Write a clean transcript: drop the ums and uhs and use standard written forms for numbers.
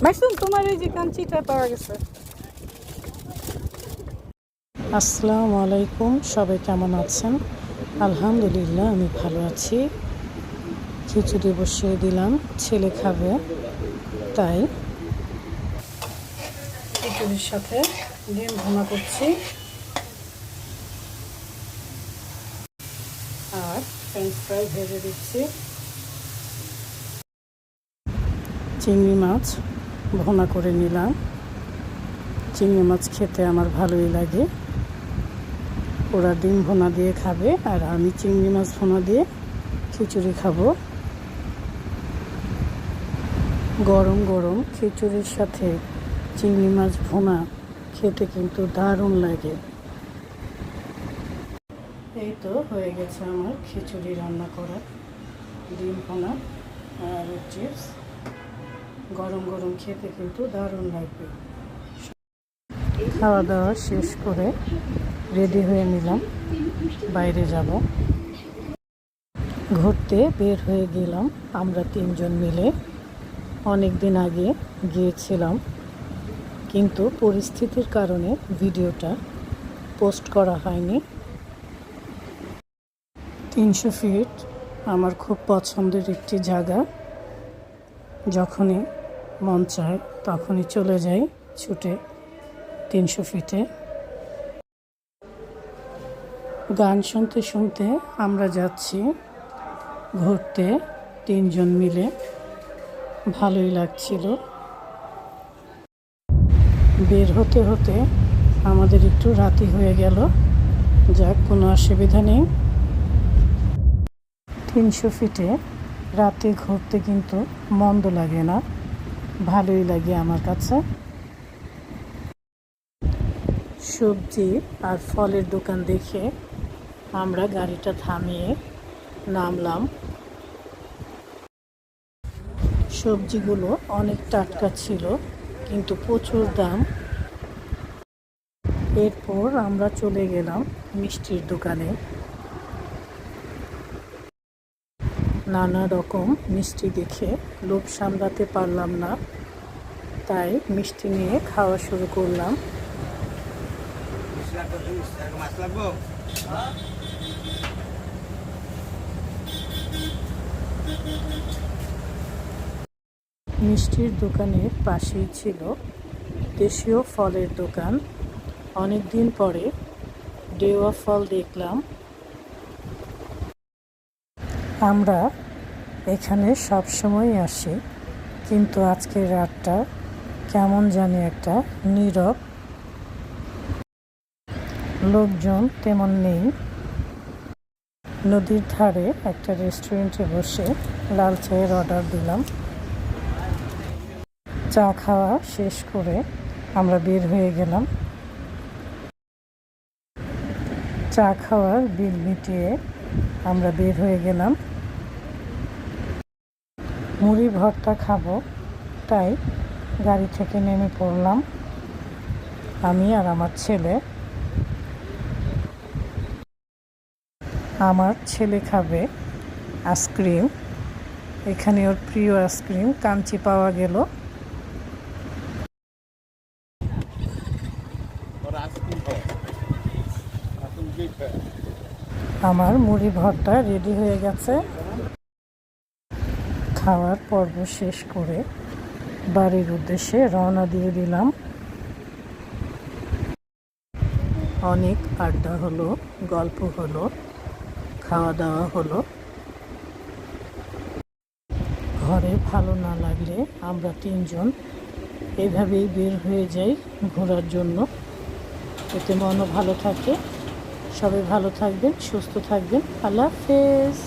মাইসুম তোমার এই যে কাঞ্চিটা পাওয়া গেছে। আসসালামু আলাইকুম, সবাই কেমন আছেন? আলহামদুলিল্লাহ আমি ভালো আছি। খিচুড়ি বসিয়ে দিলাম, ছেলে খাবে তাই। খিচুড়ির সাথে ডিম ভুনা করছি আর ফ্রেঞ্চ ফ্রাই ভেজে দিচ্ছি। চিংড়ি মাছ ভুনা করে নিলাম। চিংড়ি মাছ খেতে আমার ভালোই লাগে। ওরা ডিম ভুনা দিয়ে খাবে আর আমি চিংড়ি মাছ ভুনা দিয়ে খিচুড়ি খাবো। গরম গরম খিচুড়ির সাথে চিংড়ি মাছ ভুনা খেতে কিন্তু দারুণ লাগে। এই তো হয়ে গেছে আমার খিচুড়ি রান্না করা, ডিম ভুনা আর চিপস। গরম গরম খেতে কিন্তু দারুণ লাগবে। খাওয়া দাওয়া শেষ করে রেডি হয়ে নিলাম, বাইরে যাব। ঘুরতে বের হয়ে গেলাম আমরা তিনজন মিলে। অনেক দিন আগে গিয়েছিলাম, কিন্তু পরিস্থিতির কারণে ভিডিওটা পোস্ট করা হয়নি। 300 ফিট আমার খুব পছন্দের একটি জায়গা। যখনই মন চায় তখনই চলে যাই ছুটে 300 ফিটে। গান শুনতে শুনতে আমরা যাচ্ছি ঘুরতে তিনজন মিলে, ভালোই লাগছিল। বের হতে হতে আমাদের একটু রাতি হয়ে গেল, যাক কোনো অসুবিধা নেই। 300 ফিটে রাতে ঘুরতে কিন্তু মন্দ লাগে না, ভালোই লাগে আমার কাছে। সবজি আর ফলের দোকান দেখে আমরা গাড়িটা থামিয়ে নামলাম। সবজিগুলো অনেক টাটকা ছিল, কিন্তু প্রচুর দাম। এরপর আমরা চলে গেলাম মিষ্টির দোকানে। নানা রকম মিষ্টি দেখে লোভ সামলাতে পারলাম না, তাই মিষ্টি নিয়ে খাওয়া শুরু করলাম। মিষ্টির দোকানের পাশেই ছিল দেশীয় ফলের দোকান। অনেক দিন পরে ডেওয়া ফল দেখলাম। আমরা এখানে সবসময় আসি, কিন্তু আজকের রাতটা কেমন জানি একটা নীরব, লোকজন তেমন নেই। নদীর ধারে একটা রেস্টুরেন্টে বসে লাল চায়ের অর্ডার দিলাম। চা খাওয়া শেষ করে আমরা বের হয়ে গেলাম। চা খাওয়ার বিল মিটিয়ে আমরা বের হয়ে গেলাম। মুড়ি ভর্তা খাবো, তাই গাড়ি থেকে নেমে পড়লাম আমি আর আমার ছেলে। আমার ছেলে খাবে আইসক্রিম। এখানে ওর প্রিয় আইসক্রিম কাঞ্চি পাওয়া গেল। আমার মুড়ি ভর্তা রেডি হয়ে গেছে। খাওয়ার পর্ব শেষ করে বাড়ির উদ্দেশ্যে রওনা দিয়ে দিলাম। অনেক আড্ডা হলো, গল্প হলো, খাওয়া দাওয়া হলো। ঘরে ভালো না লাগলে আমরা তিনজন এভাবেই বের হয়ে যাই ঘোরার জন্য, এতে মনও ভালো থাকে। সবাই ভালো থাকবেন, সুস্থ থাকবেন। আল্লাহ হাফেজ।